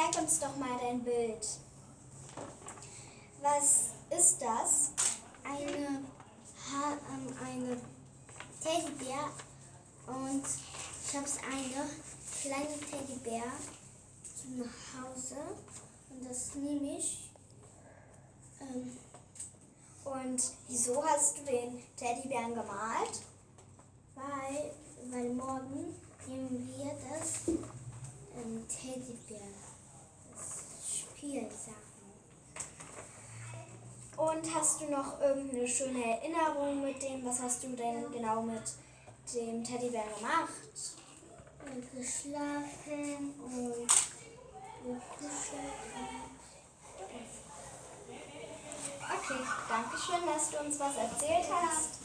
zeig uns doch mal dein Bild. Was ist das? Eine Teddybär und ich habe eine kleine Teddybär nach Hause und das nehme ich. Und wieso hast du den Teddybären gemalt? Weil morgen nehmen wir das Teddybär, das Spielsachen. Und hast du noch irgendeine schöne Erinnerung mit dem? Was hast du denn genau mit dem Teddybär gemacht? Geschlafen und gekuschelt. Okay, danke schön, dass du uns was erzählt hast.